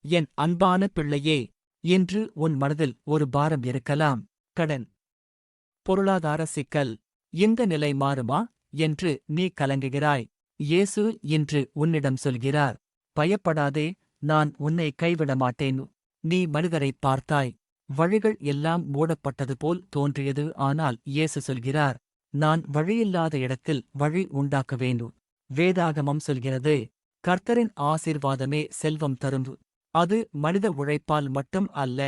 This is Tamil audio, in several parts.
என் அன்பான பிள்ளையே, இன்று உன் மனதில் ஒரு பாரம் இருக்கலாம். கடன், பொருளாதார சிக்கல். இந்த நிலை மாறுமா என்று நீ கலங்குகிறாய். இயேசு இன்று உன்னிடம் சொல்கிறார், பயப்படாதே, நான் உன்னை கைவிட மாட்டேன். நீ மனிதரைப் பார்த்தாய், வழிகள் எல்லாம் மூடப்பட்டது போல் தோன்றியது. ஆனால் இயேசு சொல்கிறார், நான் வழியில்லாத இடத்தில் வழி உண்டாக்குவேன். வேதாகமம் சொல்கிறது, கர்த்தரின் ஆசீர்வாதமே செல்வம் தரும். அது மனித உழைப்பால் மட்டும் அல்ல,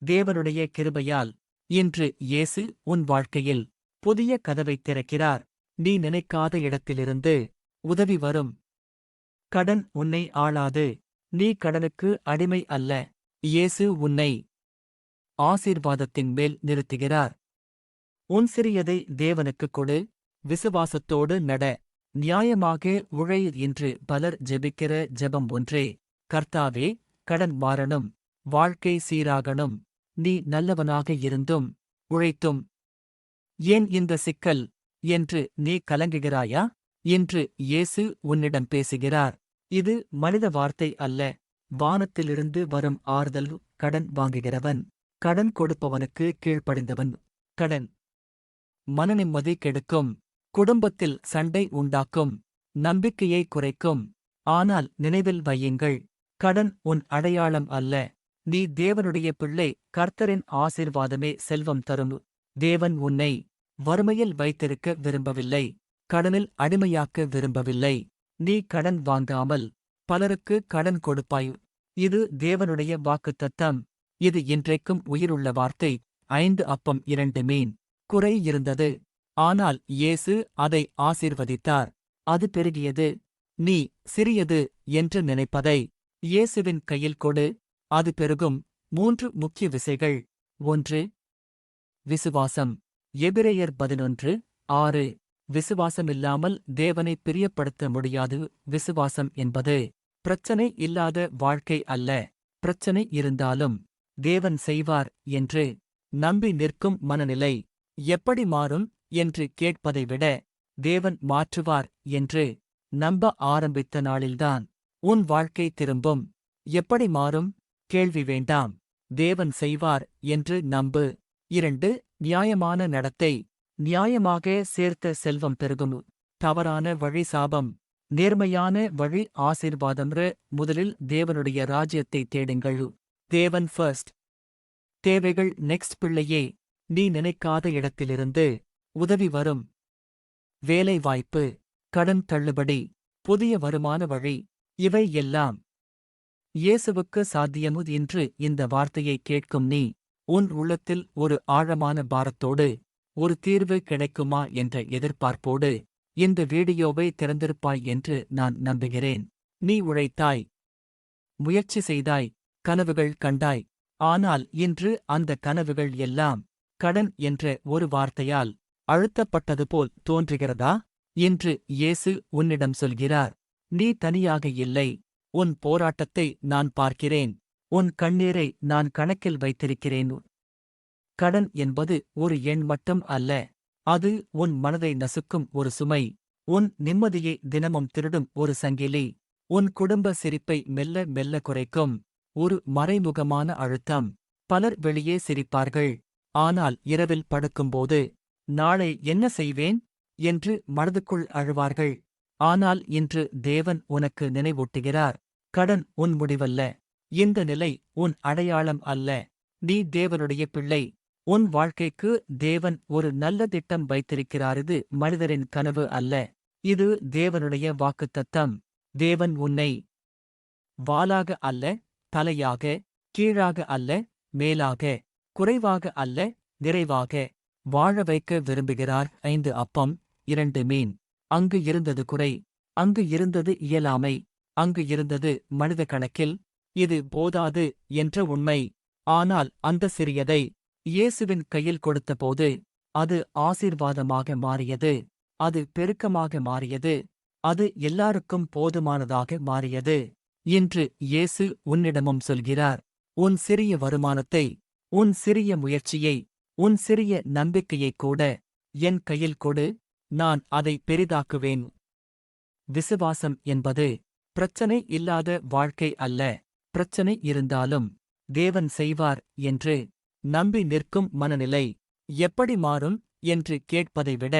தேவனுடைய கிருபையால். இன்று இயேசு உன் வாழ்க்கையில் புதிய கதவைத் திறக்கிறார். நீ நினைக்காத இடத்திலிருந்து உதவி வரும். கடன் உன்னை ஆளாது. நீ கடனுக்கு அடிமை அல்ல. இயேசு உன்னை ஆசீர்வாதத்தின் மேல் நிறுத்துகிறார். உன் சிறியதை தேவனுக்குக் கொடு. விசுவாசத்தோடு நட. நியாயமாக உழை. இன்று பலர் ஜெபிக்கிற ஜெபம் ஒன்றே, கர்த்தாவே, கடன் மாறணும், வாழ்க்கை சீராகணும். நீ நல்லவனாக இருந்தும் உழைத்தும் ஏன் இந்த சிக்கல் என்று நீ கலங்குகிறாயா? இன்று இயேசு உன்னிடம் பேசுகிறார். இது மனித வார்த்தை அல்ல, வானத்திலிருந்து வரும் ஆறுதல். கடன் வாங்குகிறவன் கடன் கொடுப்பவனுக்கு கீழ்ப்படிந்தவன். கடன் மனநிம்மதி கெடுக்கும், குடும்பத்தில் சண்டை உண்டாக்கும், நம்பிக்கையை குறைக்கும். ஆனால் நினைவில் வையுங்கள், கடன் உன் அடையாளம் அல்ல. நீ தேவனுடைய பிள்ளை. கர்த்தரின் ஆசீர்வாதமே செல்வம் தரும். தேவன் உன்னை வறுமையில் வைத்திருக்க விரும்பவில்லை, கடனில் அடிமையாக்க விரும்பவில்லை. நீ கடன் வாங்காமல் பலருக்கு கடன் கொடுப்பாய். இது தேவனுடைய வாக்குத்தத்தம். இது இன்றைக்கும் உயிருள்ள வார்த்தை. 5 அப்பம் 2 மீன். குறை இருந்தது, ஆனால் இயேசு அதை ஆசீர்வதித்தார். அது பெருகியது. நீ சிறியது என்று நினைப்பதை இயேசுவின் கையில் கொடு, அது பெருகும். 3 முக்கிய விசைகள். 1. விசுவாசம். எபிரெயர் 11:6. விசுவாசமில்லாமல் தேவனை பிரியப்படுத்த முடியாது. விசுவாசம் என்பது பிரச்சனை இல்லாத வாழ்க்கை அல்ல, பிரச்சனை இருந்தாலும் தேவன் செய்வார் என்று நம்பி நிற்கும் மனநிலை. எப்படி மாறும் என்று கேட்பதை விட, தேவன் மாற்றுவார் என்று நம்ப ஆரம்பித்த நாளில்தான் உன் வாழ்க்கை திரும்பும். எப்படி மாறும்? கேள்வி வேண்டாம், தேவன் செய்வார் என்று நம்பு. 2. நியாயமான நடத்தை. நியாயமாக சேர்த்த செல்வம் பெருகும். தவறான வழி சாபம். நேர்மையான வழி ஆசீர்வாதம். முதலில் தேவனுடைய ராஜ்யத்தை தேடுங்கள். தேவன் ஃபர்ஸ்ட். தேவைகள் நெக்ஸ்ட். பிள்ளையே, நீ நினைக்காத இடத்திலிருந்து உதவி வரும். வேலை வாய்ப்பு, கடன் தள்ளுபடி, புதிய வருமான வழி, இவை எல்லாம் இயேசுவுக்கு சாத்தியமு. இன்று இந்த வார்த்தையை கேட்கும் நீ, உன் உள்ளத்தில் ஒரு ஆழமான பாரத்தோடு, ஒரு தீர்வு கிடைக்குமா என்ற எதிர்பார்ப்போடு இந்த வீடியோவை திறந்திருப்பாய் என்று நான் நம்புகிறேன். நீ உழைத்தாய், முயற்சி செய்தாய், கனவுகள் கண்டாய். ஆனால் இன்று அந்த கனவுகள் எல்லாம் கடன் என்ற ஒரு வார்த்தையால் அழுத்தப்பட்டது போல் தோன்றுகிறதா? இன்று இயேசு உன்னிடம் சொல்கிறார், நீ தனியாக இல்லை. உன் போராட்டத்தை நான் பார்க்கிறேன். உன் கண்ணீரை நான் கணக்கில் வைத்திருக்கிறேன். கடன் என்பது ஒரு எண் மட்டும் அல்ல, அது உன் மனதை நசுக்கும் ஒரு சுமை. உன் நிம்மதியை தினமும் திருடும் ஒரு சங்கிலி. உன் குடும்ப சிரிப்பை மெல்ல மெல்ல குறைக்கும் ஒரு மறைமுகமான அழுத்தம். பலர் வெளியே சிரிப்பார்கள், ஆனால் இரவில் படுக்கும்போது, நாளை என்ன செய்வேன் என்று மனதுக்குள் அழுவார்கள். ஆனால் இன்று தேவன் உனக்கு நினைவூட்டுகிறார், கடன் உன் முடிவல்ல. இந்த நிலை உன் அடையாளம் அல்ல. நீ தேவனுடைய பிள்ளை. உன் வாழ்க்கைக்கு தேவன் ஒரு நல்ல திட்டம் வைத்திருக்கிறார். இது மனிதரின் கனவு அல்ல, இது தேவனுடைய வாக்குத்தத்தம். தேவன் உன்னை வாலாக அல்ல, தலையாக, கீழாக அல்ல, மேலாக, குறைவாக அல்ல, நிறைவாக வாழ வைக்க விரும்புகிறார். 5 அப்பம் 2 மீன். அங்கு இருந்தது குறை, அங்கு இருந்தது இயலாமை, அங்கு இருந்தது மனித கணக்கில் இது போதாது என்ற உண்மை. ஆனால் அந்த சிறியதை இயேசுவின் கையில் கொடுத்தபோது அது ஆசீர்வாதமாக மாறியது. அது பெருக்கமாக மாறியது. அது எல்லாருக்கும் போதுமானதாக மாறியது. இன்று இயேசு உன்னிடமும் சொல்கிறார், உன் சிறிய வருமானத்தை, உன் சிறிய முயற்சியை, உன் சிறிய நம்பிக்கையைக் கூட என் கையில் கொடு, நான் அதை பெரிதாக்குவேன். விசுவாசம் என்பது பிரச்சனை இல்லாத வாழ்க்கை அல்ல, பிரச்சனை இருந்தாலும் தேவன் செய்வார் என்று நம்பி நிற்கும் மனநிலை எப்படி மாறும் என்று கேட்பதை விட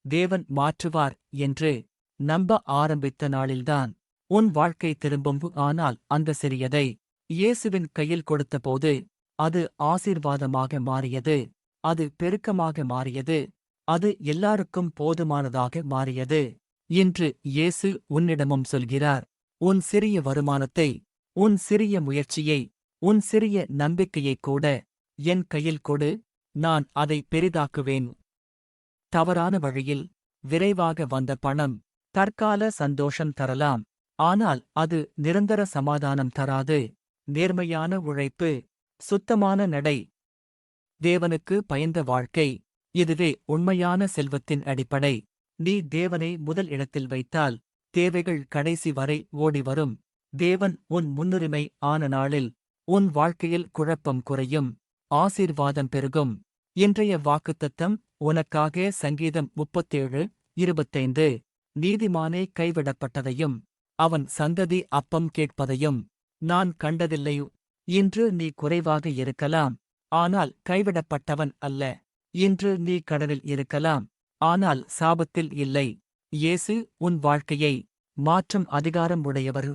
தேவன் மாற்றுவார் என்று நம்ப ஆரம்பித்த நாளில்தான் உன் வாழ்க்கை திரும்பும். ஆனால் அந்த சிறியதை இயேசுவின் கையில் கொடுத்தபோது அது ஆசீர்வாதமாக மாறியது. அது பெருக்கமாக மாறியது. அது எல்லாருக்கும் போதுமானதாக மாறியது. இன்று இயேசு உன்னிடமும் சொல்கிறார், உன் சிறிய வருமானத்தை, உன் சிறிய முயற்சியை, உன் சிறிய நம்பிக்கையைக் கூட என் கையில் கொடு, நான் அதை பெரிதாக்குவேன். தவறான வழியில் விரைவாக வந்த பணம் தற்கால சந்தோஷம் தரலாம், ஆனால் அது நிரந்தர சமாதானம் தராது. நேர்மையான உழைப்பு, சுத்தமான நடை, தேவனுக்கு பயந்த வாழ்க்கை, இதுவே உண்மையான செல்வத்தின் அடிப்படை. நீ தேவனை முதல் இடத்தில் வைத்தால் தேவைகள் கடைசி வரை ஓடிவரும். தேவன் உன் முன்னுரிமை ஆன நாளில் உன் வாழ்க்கையில் குழப்பம் குறையும், ஆசீர்வாதம் பெருகும். இன்றைய வாக்குத்தத்தம் உனக்காக சங்கீதம் 37:25. நீதிமானே கைவிடப்பட்டதையும் அவன் சந்ததி அப்பம் கேட்பதையும் நான் கண்டதில்லை. இன்று நீ குறைவாக இருக்கலாம், ஆனால் கைவிடப்பட்டவன் அல்ல. இன்று நீ கடனில் இருக்கலாம், ஆனால் சாபத்தில் இல்லை. இயேசு உன் வாழ்க்கையை மாற்றும் அதிகாரம் உடையவர்.